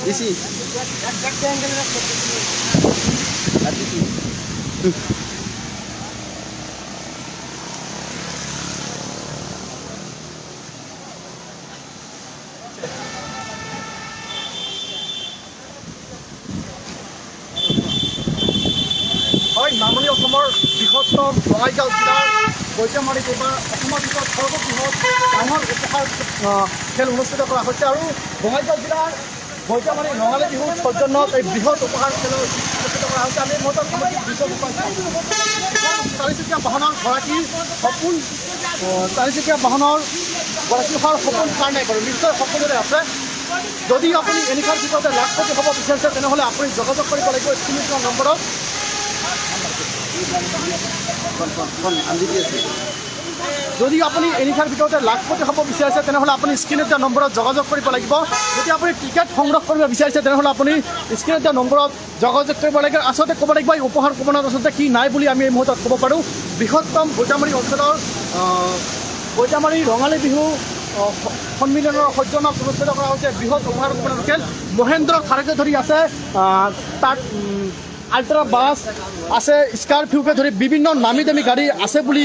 বেশি হয় নামনি অসমৰ বৃহত্তম বঙাইগাঁও জিলাৰ বৈদ্যমাৰী এইবাৰ অসমৰ ভিতৰত সৰ্ববৃহৎ ডাঙৰ উপহাৰ খেল অনুষ্ঠিত কৰা হৈছে আৰু বঙাইগাঁও জিলাৰ বৈদ্যমাৰী ৰঙালী বিহুৰ সৌজন্যত এই বৃহৎ উপহাৰ খেল অনুষ্ঠিত কৰা হৈছে। আমি মতন সামগ্ৰিক দৃশ্য চাৰিচকীয়া বাহনৰ গৰাকীৰ সপোন চাৰিচকীয়া বাহনৰ গৰাকী হোৱাৰ সপোন কাৰ নাই বাৰু নিশ্চয় সকলোৰে আছে। যদি আপুনি এনিশাৰ ভিতৰতে লাখপতি হ'ব বিচাৰিছে তেনেহ'লে আপুনি যোগাযোগ কৰিব লাগিব স্ক্ৰীনত দিয়া নম্বৰত। যদি আপুনি এনিশাৰ ভিতৰতে লাখপতি হ'ব বিচাৰিছে তেনেহ'লে আপুনি স্ক্ৰীনত দিয়া নম্বৰত যোগাযোগ কৰিব লাগিব। যদি আপুনি টিকেট সংগ্ৰহ কৰিব বিচাৰিছে তেনেহ'লে আপুনি স্ক্ৰীনত দিয়া নম্বৰত যোগাযোগ কৰিব লাগিব। আচলতে ক'ব লাগিব এই উপহাৰ কুপনত আচলতে কি নাই বুলি আমি এই মুহূৰ্তত ক'ব পাৰোঁ। বৃহত্তম বৈদ্যমাৰী অঞ্চলৰ বৈদ্যমাৰী ৰঙালী বিহু সন্মিলনৰ সৌজন্যত অনুষ্ঠিত কৰা হৈছে বৃহৎ উপহাৰ কুপনৰ খেল। মহেন্দ্ৰ থাৰকে ধৰি আছে তাত আল্ট্ৰা বাছ আছে, স্কৰপিঅ'কে ধৰি বিভিন্ন নামী দামী গাড়ী আছে বুলি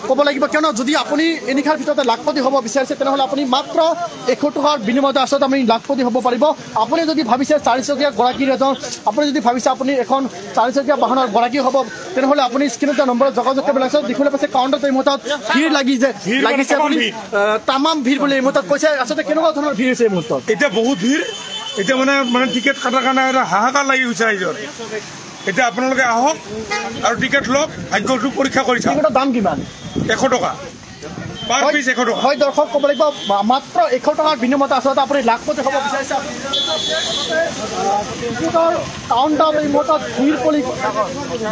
ক'ব লাগিব। কিয়নো যদি আপুনি এনিশাৰ ভিতৰতে লাখপতি হ'ব বিচাৰিছে তেনেহ'লে আপুনি মাত্ৰ 100 টকাৰ বিনিময়তে আচলতে আপুনি লাখপতি হ'ব পাৰিব। আপুনি যদি ভাবিছে চাৰিচকীয়া গৰাকীৰ এজন আপুনি যদি ভাবিছে আপুনি এখন চাৰিচকীয়া বাহনৰ গৰাকী হ'ব তেনেহ'লে আপুনি স্ক্ৰীনত দিয়া নম্বৰত যোগাযোগ কৰিব লাগিছে। দেখিবলৈ পাইছে কাউণ্টাৰত এই মুহূৰ্তত ভিৰ লাগিছে বুলি তামাম ভিৰ বুলি এই মুহূৰ্তত কৈছে। আচলতে কেনেকুৱা ধৰণৰ ভিৰ হৈছে এই মুহূৰ্তত? এতিয়া বহুত ভিৰ, এতিয়া মানে টিকেট কটাৰ কাৰণে এটা হাহাকাৰ লাগি গৈছে ৰাইজৰ। এতিয়া আপোনালোকে আহক আৰু টিকেট লওক, ভাগ্যটো পৰীক্ষা কৰি চাওক। টিকেটৰ দাম কিমান? 100 টকা পাৰ পিছ 100 টকা। হয় দৰ্শক ক'ব লাগিব মাত্ৰ 100 টকাৰ বিনিময়তে আচলতে আপুনি লাখপতি হ'ব বিচাৰিছে। টিকেটৰ কাউণ্টাৰত এই মুহূৰ্তত ভিৰ পৰি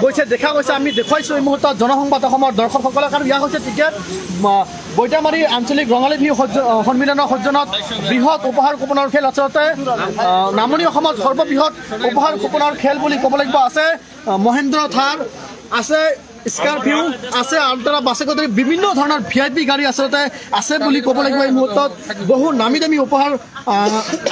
গৈছে দেখা গৈছে। আমি দেখুৱাইছোঁ এই মুহূৰ্তত জনসংবাদ অসমৰ দৰ্শকসকলক। আৰু ইয়াৰ হৈছে টিকেট বৈদ্যমাৰী আঞ্চলিক ৰঙালী বিহু সন্মিলনৰ সৌজন্যত বৃহৎ উপহাৰ কুপনৰ খেল। আচলতে নামনি অসমত সৰ্ববৃহৎ উপহাৰ কুপনৰ খেল বুলি ক'ব লাগিব। আছে মহেন্দ্ৰ থাৰ, আছে স্কৰপিঅ', আছে আল্ট্ৰা বাছকে ধৰি বিভিন্ন ধৰণৰ VIP গাড়ী আচলতে আছে বুলি ক'ব লাগিব। এই মুহূৰ্তত বহু নামী দামী উপহাৰ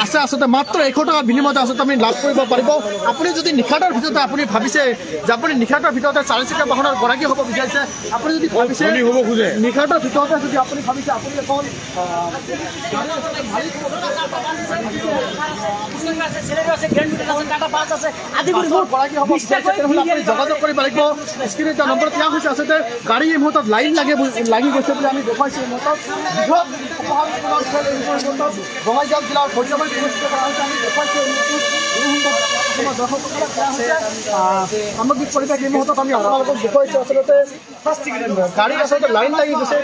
আছে আচলতে মাত্ৰ 100 টকাৰ বিনিময়তে আচলতে আপুনি লাভ কৰিব পাৰিব। আপুনি যদি নিশাটোৰ ভিতৰতে আপুনি ভাবিছে যে আপুনি নিশাটোৰ ভিতৰতে চাৰিচকীয়া বাহনৰ গৰাকী হ'ব বিচাৰিছে, আপুনি যদি ভাবিছে নিশাটোৰ ভিতৰতে যদি আপুনি ভাবিছে আপুনি এখন গৰাকী হ'ব বিচাৰিছে তেনেহ'লে আপুনি যোগাযোগ কৰিব লাগিব। স্ক্ৰীনত দিয়া নম্বৰত দিয়া হৈছে। আচলতে গাড়ী এই মুহূৰ্তত লাইন লাগি গৈছে বুলি আমি দেখুৱাইছোঁ। এই মুহূৰ্তত বৃহৎ উপহাৰ কুপনৰ খেল এই মুহূৰ্তত বঙাইগাঁও জিলাৰ বৈদ্যমাৰীত অনুষ্ঠিত কৰা হৈছে। আমি দেখুৱাইছোঁ সামগ্ৰিক পৰিৱেশ এই মুহূৰ্তত আমি আপোনালোকক দেখুৱাইছোঁ। আচলতে গাড়ী আচলতে লাইন লাগি গৈছে।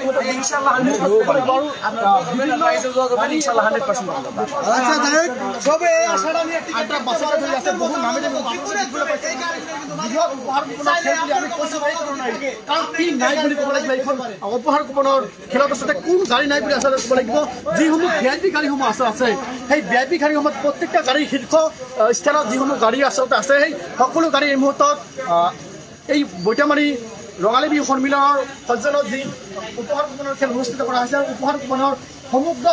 উপহাৰ কুপনৰ খেলত আচলতে কোন গাড়ী নাই বুলি আচলতে ক'ব লাগিব। যিসমূহ VIP গাড়ীসমূহ আছে সেই VIP গাড়ীসমূহত প্ৰত্যেকটা গাড়ী শীৰ্ষ স্থানত যিসমূহ গাড়ী আচলতে আছে সেই সকলো গাড়ী এই মুহূৰ্তত এই বৈদ্যমাৰী ৰঙালী বিহু সন্মিলনৰ সৌজন্যত যি উপহাৰ কুপনৰ খেল অনুষ্ঠিত কৰা হৈছে। উপহাৰ কুপনৰ সমগ্ৰ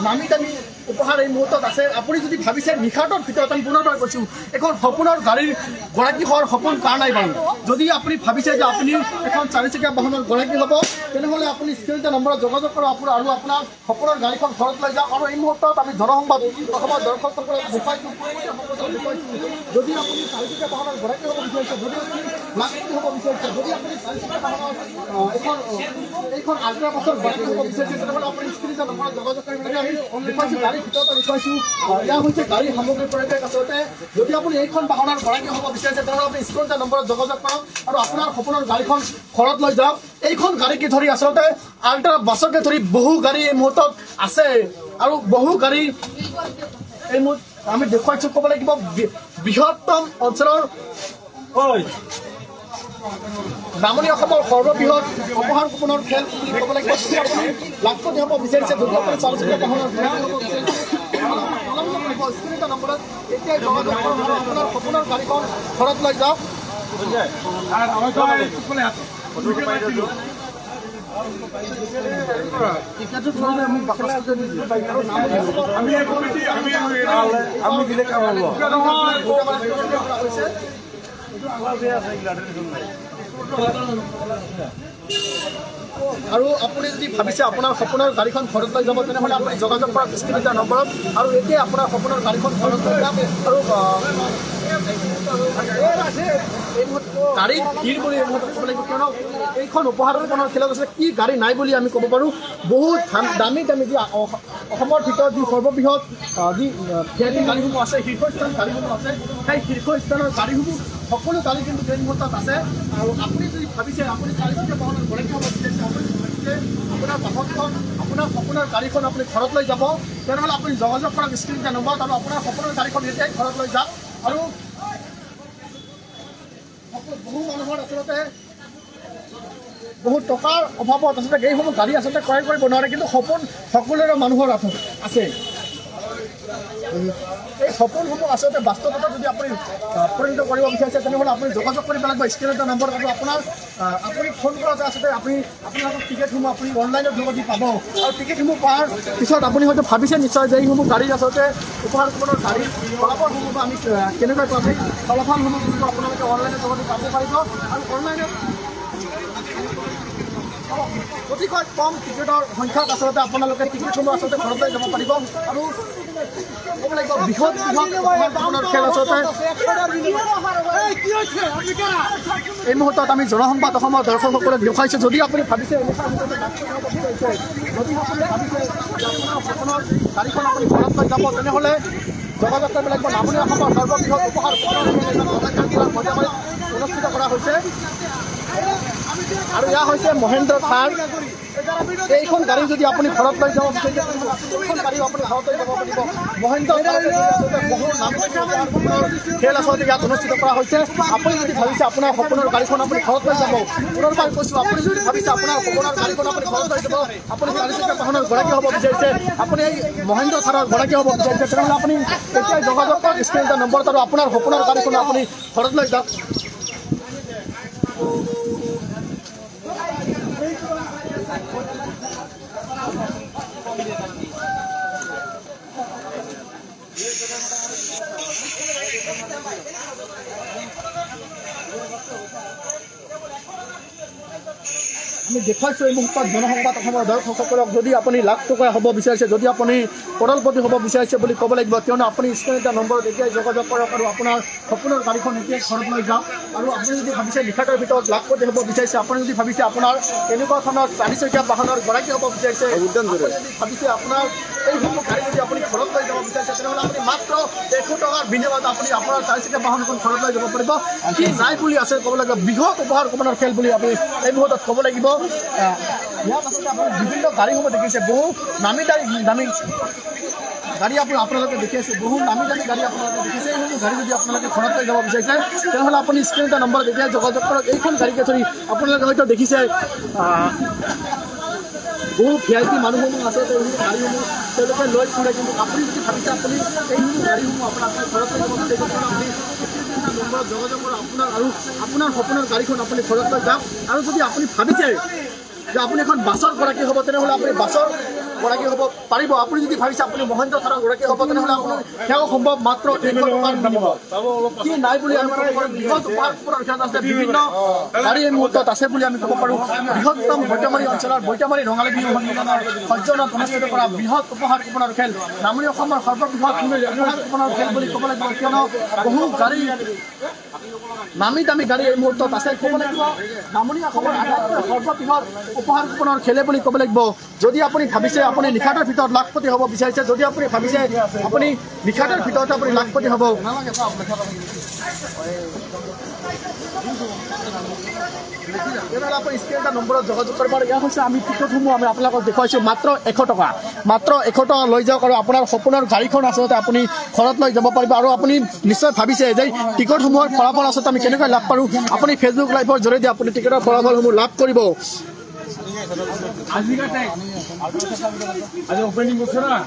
নামী দামী উপহাৰ এই মুহূৰ্তত আছে। আপুনি যদি ভাবিছে নিশাটোৰ ভিতৰত আমি পুনৰবাৰ কৈছোঁ এখন সপোনৰ গাড়ীৰ গৰাকী হোৱাৰ সপোন কাৰ নাই বাৰু? যদি আপুনি ভাবিছে যে আপুনি এখন চাৰিচকীয়া বাহনৰ গৰাকী হ'ব তেনেহ'লে আপুনি স্ক্ৰীনত নম্বৰত যোগাযোগ কৰক আৰু আপোনাৰ সপোনৰ গাড়ীখন ঘৰত লৈ যাওক। আৰু এই মুহূৰ্তত আমি জনসংবাদ অসমৰ দৰ্শকসকলক দেখুৱাইছোঁ। যদি আপুনি চাৰিচকীয়া বাহনৰ গৰাকী হ'ব বিচাৰিছে, যদি আপুনি লাখপতি হ'ব বিচাৰিছে, যদি আপুনি চাৰিচকীয়া বাহনৰ এইখন আল্ট্ৰা বাছৰ গৰাকী হ'ব বিচাৰিছে তেনেহ'লে আপুনি স্ক্ৰীনত নম্বৰত যোগাযোগ কৰিব লাগে। আমি দেখুৱাইছোঁ গাড়ীৰ ভিতৰত দেখুৱাইছোঁ। এয়া হৈছে গাড়ী সামগ্ৰী পৰিৱেশ। আচলতে যদি আপুনি এইখন বাহনৰ গৰাকী হ'ব বিচাৰিছে তেনেহ'লে আপুনি স্ক্ৰীনত নম্বৰত যোগাযোগ কৰক আৰু আপোনাৰ সপোনৰ গাড়ীখন ঘৰত লৈ যাওক। এইখন গাড়ীকে ধৰি আচলতে আল্ট্ৰা বাছকে ধৰি বহু গাড়ী এই মুহূৰ্তত আছে আৰু বহু গাড়ী এই মুহূৰ্তত আমি দেখুৱাইছোঁ। ক'ব লাগিব বৃহত্তম অঞ্চলৰ নামনি অসমৰ সৰ্ববৃহৎ উপহাৰ কুপনৰ খেল বুলি ক'ব লাগিব। যদি আপুনি লাখপতি হ'ব বিচাৰিছে, যদি আপুনি চাৰিচকীয়া বাহনৰ গৰাকী হ'ব বিচাৰিছে স্ক্ৰীনত নম্বৰত এতিয়াই যোগাযোগ কৰক আৰু আপোনাৰ সপোনৰ গাড়ীখন ঘৰত লৈ যাওক। আৰু আপুনি যদি ভাবিছে আপোনাৰ সপোনৰ গাড়ীখন ঘৰত লৈ যাব তেনেহ'লে আপুনি যোগাযোগ কৰা ডিষ্ট্ৰিবিউটাৰ নম্বৰত আৰু এতিয়া আপোনাৰ সপোনৰ গাড়ীখন ঘৰত লৈ যাম আৰু গাড়ীত ভিৰ বুলি এই মুহূৰ্তত ক'ব লাগিব কিয়নো এইখন উপহাৰ ৰূপণৰ খেলত আচলতে কি গাড়ী নাই বুলি আমি ক'ব পাৰোঁ বহুত দামী দামী যি অসমৰ ভিতৰত যি সৰ্ববৃহৎ যি ভিআইপি গাড়ীসমূহ আছে শীৰ্ষস্থান গাড়ীসমূহ আছে সেই শীৰ্ষস্থানৰ গাড়ীসমূহ সকলো গাড়ী কিন্তু এই মুহূৰ্তত আছে আৰু আপুনি যদি ভাবিছে আপুনি চাৰিচকীয়া বাহনত গৰাকী হ'ব বিচাৰিছে আপুনি ভাবিছে আপোনাৰ বাহনখন আপোনাৰ সপোনৰ গাড়ীখন আপুনি ঘৰত লৈ যাব তেনেহ'লে আপুনি যোগাযোগ কৰক স্ক্ৰীণৰ নম্বৰত আৰু আপোনাৰ সপোনৰ গাড়ীখন এতিয়াই ঘৰত লৈ যাওক আৰু বহু মানুহৰ আচলতে বহুত টকাৰ অভাৱত আচলতে এইসমূহ গাড়ী আচলতে ক্ৰয় কৰিব নোৱাৰে কিন্তু সপোন সকলোৰে মানুহৰ আছে এই সপোনসমূহ আচলতে বাস্তৱতা যদি আপুনি পৰিণত কৰিব বিচাৰিছে তেনেহ'লে আপুনি যোগাযোগ কৰিব লাগিব স্ক্ৰীণৰ নম্বৰ আৰু আপুনি ফোন কৰাতে আচলতে আপোনাৰ টিকেটসমূহ আপুনি অনলাইনৰ যোগেদি পাব আৰু টিকেটসমূহ পোৱাৰ পিছত আপুনি হয়তো ভাবিছে নিশ্চয় যে এইসমূহ গাড়ী আচলতে উপহাৰ ৰূপণৰ গাড়ী ফলাফলসমূহ আমি কেনেকৈ পাম সেই ফলাফলসমূহ কিন্তু আপোনালোকে অনলাইনৰ যোগেদি পাব পাৰিব আৰু অনলাইনত অতিকৈ কম টিকেটৰ সংখ্যাত আচলতে আপোনালোকে টিকেটসমূহ আচলতে ঘৰলৈ যাব পাৰিব আৰু ক'ব লাগিব বৃহৎ খেল আচলতে এই মুহূৰ্তত আমি জনসংবাদ অসমৰ দৰ্শকসকলক দেখুৱাইছোঁ যদি আপুনি ভাবিছে যদি আপুনি ভাবিছে আপোনাৰ গাড়ীখন আপুনি ঘৰত লৈ যাব তেনেহ'লে যোগাযোগ কৰিব লাগিব নামনি অসমৰ সৰ্ববৃহৎ উপহাৰ অনুষ্ঠিত কৰা হৈছে আৰু এয়া হৈছে মহেন্দ্ৰ থাৰ এইখন গাড়ী যদি আপুনি ঘৰত লৈ যাব বিচাৰিছে এইখন গাড়ী আপুনি ঘৰত লৈ যাব পাৰিব মহেন্দ্ৰ বহু নামী খেল আচলতে ইয়াত অনুষ্ঠিত কৰা হৈছে আপুনি যদি ভাবিছে আপোনাৰ সপোনৰ গাড়ীখন আপুনি ঘৰত লৈ যাব পুনৰবাৰ কৈছোঁ আপুনি যদি ভাবিছে আপোনাৰ সপোনৰ গাড়ীখন আপুনি ঘৰত লৈ যাব আপুনি চাৰিচকীয়া বাহনৰ গৰাকী হ'ব বিচাৰিছে আপুনি এই মহেন্দ্ৰ থাৰৰ গৰাকী হ'ব বিচাৰিছে তেনেহ'লে আপুনি তেতিয়াই যোগাযোগ কৰক স্ক্ৰীণৰ নম্বৰত আৰু আপোনাৰ সপোনৰ গাড়ীখন আপুনি ঘৰত লৈ যাওক আমি দেখুৱাইছোঁ এই মুহূৰ্তত জনসংবাদ অসমৰ দৰ্শকসকলক যদি আপুনি লাখ টকা হ'ব বিচাৰিছে যদি আপুনি কৰলপতি হ'ব বিচাৰিছে বুলি ক'ব লাগিব কিয়নো আপুনি স্ক্ৰীণৰ নম্বৰত এতিয়াই যোগাযোগ কৰক আৰু আপোনাৰ সপোনৰ গাড়ীখন এতিয়াই ঘৰত লৈ যাওক আৰু আপুনি যদি ভাবিছে নিশাটোৰ ভিতৰত লাখপতি হ'ব বিচাৰিছে আপুনি যদি ভাবিছে আপোনাৰ এনেকুৱা ধৰণৰ চাৰিচকীয়া বাহনৰ গৰাকী হ'ব বিচাৰিছে যদি ভাবিছে আপোনাৰ এইসমূহ গাড়ী যদি আপুনি ঘৰত লৈ যাব বিচাৰিছে তেনেহ'লে আপুনি মাত্ৰ 100 টকাৰ বিনিময়ত আপুনি আপোনাৰ চাৰিচকীয়া বাহনখন ঘৰত লৈ যাব পাৰিব কি নাই বুলি আছে ক'ব লাগিব বৃহৎ উপহাৰ ৰূপণৰ খেল বুলি আপুনি এই মুহূৰ্তত ক'ব লাগিব ইয়াত আচলতে আপুনি বিভিন্ন গাড়ীসমূহ দেখিছে বহু দামী গাড়ী আপোনালোকে দেখি আছে বহু দামী গাড়ী আপোনালোকে দেখিছে এইসমূহ গাড়ী যদি আপোনালোকে ঘৰত লৈ যাব বিচাৰিছে তেনেহ'লে আপুনি স্ক্ৰীণৰ নম্বৰত এতিয়া যোগাযোগ কৰক এইখন গাড়ীকে ধৰি আপোনালোকে হয়তো দেখিছে বহু ভিআইপি মানুহসমূহ আছে এইসমূহ গাড়ীসমূহ তেওঁলোকে লৈ ফুৰে কিন্তু আপুনি যদি ভাবিছে আপুনি এইসমূহ গাড়ীসমূহ আপোনাৰ ঘৰত লৈ যাব বিচাৰিছে নম্বৰত যোগাযোগ কৰক আপোনাৰ সপোনৰ গাড়ীখন আপুনি ঘৰত লৈ যাওক আৰু যদি আপুনি ভাবিছে যে আপুনি এখন বাছৰ গৰাকী হ'ব তেনেহ'লে আপুনি বাছৰ গৰাকী হ'ব পাৰিব আপুনি যদি ভাবিছে আপুনি মহেন্দ্ৰ থাৰৰ গৰাকী হ'ব তেনেহ'লে আপোনাৰ সেয়াও সম্ভৱ মাত্ৰ 100 টকাৰ বিনিময়ত কি নাই বুলি আমি ক'ব পাৰোঁ বৃহৎ উপহাৰৰ খেল আছে বিভিন্ন গাড়ী এই মুহূৰ্তত আছে বুলি আমি ক'ব পাৰোঁ বৃহত্তম বৈতামাৰী অঞ্চলৰ বৈতামাৰী ৰঙালী বিহু সন্মিলনৰ সৰ্জনত অনুষ্ঠিত কৰা বৃহৎ উপহাৰ ৰূপণৰ খেল নামনি অসমৰ সৰ্ববৃহৎ উপহাৰ ৰূপণৰ খেল বুলি ক'ব লাগিব কিয়নো বহু গাড়ী নামী দামী গাড়ী এই মুহূৰ্তত আছে ক'ব লাগিব নামনি অসমৰ আটাইতকৈ সৰ্ববৃহৎ উপহাৰ ৰূপণৰ খেলে বুলি ক'ব লাগিব যদি আপুনি ভাবিছে আপুনি নিশাটোৰ ভিতৰত লাখপতি হ'ব বিচাৰিছে যদি আপুনি ভাবিছে আপুনি নিশাটোৰ ভিতৰত আপুনি লাখপতি হ'ব তেনেহ'লে আপুনি স্ক্ৰীণৰ নম্বৰত যোগাযোগ কৰিব আৰু এয়া হৈছে আমি টিকটসমূহ আমি আপোনালোকক দেখুৱাইছোঁ মাত্ৰ 100 টকা মাত্ৰ 100 টকা লৈ যাওক আৰু আপোনাৰ সপোনৰ গাড়ীখন আচলতে আপুনি ঘৰত লৈ যাব পাৰিব আৰু আপুনি নিশ্চয় ভাবিছে যে টিকটসমূহৰ ফলাফল আচলতে আমি কেনেকৈ লাভ পাৰোঁ আপুনি ফেচবুক লাইভৰ জৰিয়তে আপুনি টিকটৰ ফলাফলসমূহ লাভ কৰিব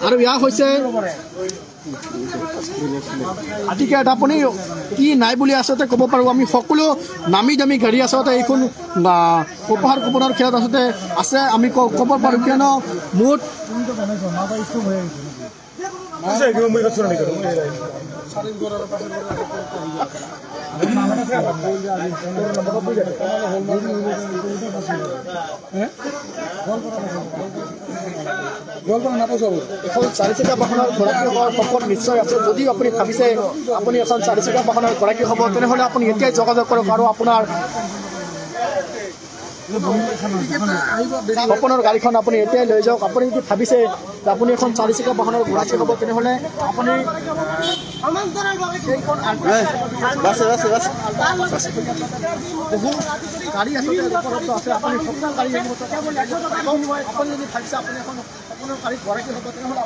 আৰু ইয়াৰ হৈছে টিকেট আপুনি কি নাই বুলি আচলতে ক'ব পাৰোঁ আমি সকলো নামী দামী গাড়ী আচলতে এইখন উপহাৰ কুপনৰ খেলত আচলতে আছে আমি ক'ব পাৰোঁ কিয়নো মুঠ এখন চাৰিচকীয়া বাহনৰ গৰাকী হোৱাৰ সপোন নিশ্চয় আছে যদিও আপুনি ভাবিছে আপুনি এখন চাৰিচকীয়া বাহনৰ গৰাকী হ'ব তেনেহ'লে আপুনি এতিয়াই যোগাযোগ কৰক আৰু আপোনাৰ সপোনৰ গাড়ীখন আপুনি এতিয়াই লৈ যাওক আপুনি যদি ভাবিছে যে আপুনি এখন চাৰিচকীয়া বাহনৰ গৰাকী হ'ব তেনেহ'লে আপুনি বহু গাড়ী আছে আপুনি সপোনৰ গাড়ী আপুনি যদি ভাবিছে আপুনি এখন সপোনৰ গাড়ীত গৰাকী হ'ব তেনেহ'লে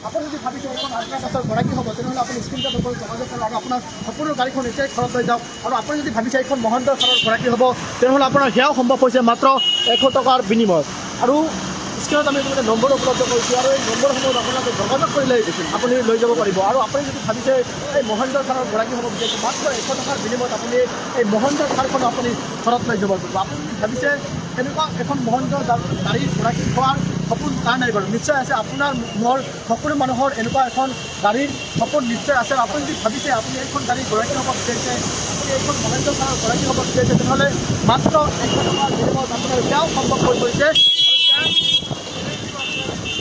আপুনি যদি ভাবিছে এখন আল্ট্ৰাবাছৰ গৰাকী হ'ব তেনেহ'লে আপুনি স্ক্ৰীণত যোগাযোগ কৰক আৰু আপোনাৰ সপোনৰ গাড়ীখন এতিয়াই ঘৰত লৈ যাওক আৰু আপুনি যদি ভাবিছে এখন মহেন্দ্ৰ থাৰৰ গৰাকী হ'ব তেনেহ'লে আপোনাৰ সেয়াও সম্ভৱ হৈছে মাত্ৰ 100 টকাৰ বিনিময়ত আৰু স্ক্ৰীণত আমি নম্বৰ উপলব্ধ কৰিছোঁ আৰু এই নম্বৰসমূহ আপোনালোকে যোগাযোগ কৰিলে আপুনি লৈ যাব পাৰিব আৰু আপুনি যদি ভাবিছে এই মহেন্দ্ৰ থাৰৰ গৰাকী হ'ব বিচাৰিছে মাত্ৰ 100 টকাৰ বিনিময়ত আপুনি এই মহেন্দ্ৰ থাৰখন আপুনি ঘৰত লৈ যাব পাৰিব আপুনি যদি ভাবিছে এনেকুৱা এখন মহেন্দ্ৰ গাড়ীৰ গৰাকী হোৱাৰ সপোন তাৰ নাই বাৰু নিশ্চয় আছে আপোনাৰ মোৰ সকলো মানুহৰ এনেকুৱা এখন গাড়ীৰ সপোন নিশ্চয় আছে আপুনি যদি ভাবিছে আপুনি এইখন গাড়ীৰ গৰাকী হ'ব বিচাৰিছে আপুনি এইখন মহেন্দ্ৰ থাৰৰ গৰাকী হ'ব বিচাৰিছে তেনেহ'লে মাত্ৰ 100 টকাৰ বিনিময়ত আপোনাৰ এতিয়াও সম্ভৱ হৈ পৰিছে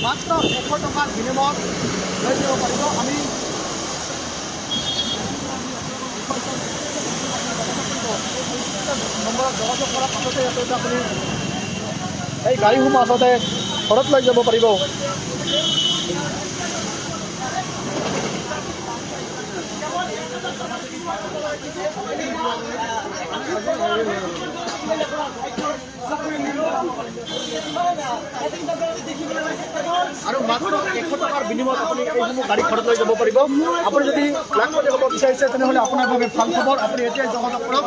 মাত্ৰ 100 টকাৰ বিনিময়ত লৈ যাব পাৰিব আমি নম্বৰত যোগাযোগ কৰাৰ পাছতে আচলতে আপুনি এই গাড়ীসমূহ আচলতে ঘৰত লৈ যাব পাৰিব আৰু মাত্ৰ 100 টকাৰ বিনিময়ত আপুনি এইসমূহ গাড়ী ঘৰত লৈ যাব পাৰিব আপুনি যদি লাখপতি হ'ব বিচাৰিছে তেনেহ'লে আপোনাৰ বাবে ভাল খবৰ আপুনি এতিয়াই যোগাযোগ কৰক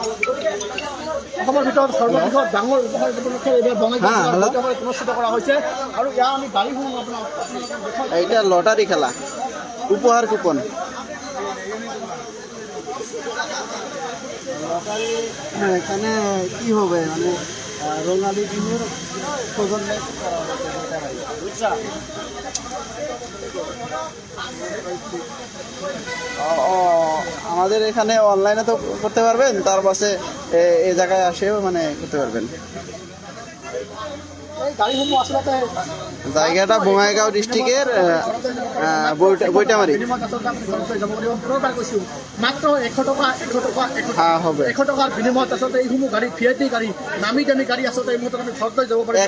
অসমৰ ভিতৰত সৰ্ববৃহৎ ডাঙৰ উপহাৰ উপলক্ষে এইবাৰ বঙাইগাঁৱত অনুষ্ঠিত কৰা হৈছে আৰু ইয়াৰ আমি গাড়ীসমূহ আপোনাক এইটা লটারি খেলা উপহার কুপন এখানে কি হবে মানে রঙালী দিনের প্রজন্মের আমাদের এখানে অনলাইনে তো করতে পারবেন তার পাশে এই জায়গায় আসেও মানে করতে পারবেন জায়গাটা বঙাইগাঁও ডিস্ট্রিক্টের বৈটামারি মাত্ৰ 100 টকা হবে 100 টকাৰ বিনিময়ত আচলতে এইসমূহ গাড়ী ভিআইপি গাড়ী নামী দামী গাড়ী আচলতে এই মুহূৰ্তত আমি ঘৰত লৈ যাব পাৰিম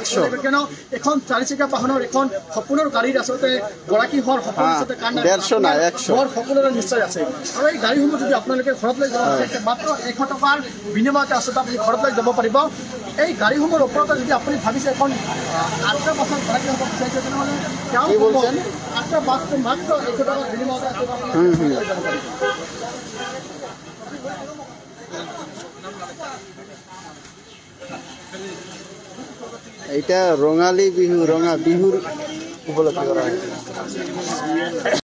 কিয়নো এখন চাৰিচকীয়া বাহনৰ এখন সপোনৰ গাড়ীৰ আচলতে গৰাকী হোৱাৰ সপোন আচলতে বৰ সকলোৰে নিশ্চয় আছে আৰু এই গাড়ীসমূহ যদি আপোনালোকে ঘৰত লৈ যাব বিচাৰিছে মাত্ৰ 100 টকাৰ বিনিময়তে আচলতে আপুনি ঘৰত লৈ যাব পাৰিব এই গাড়ীসমূহৰ ওপৰতে যদি আপুনি ভাবিছে এখন আল্ট্ৰাবাছৰ গৰাকী হ'ব বিচাৰিছে তেনেহ'লে আল্ট্ৰাবাছটো মাত্ৰ 100 টকাৰ বিনিময়তে আচলতে আপুনি লৈ যাব পাৰিব এইটা ৰঙালী বিহু বিহুৰ উপলক্ষে কৰা হয়।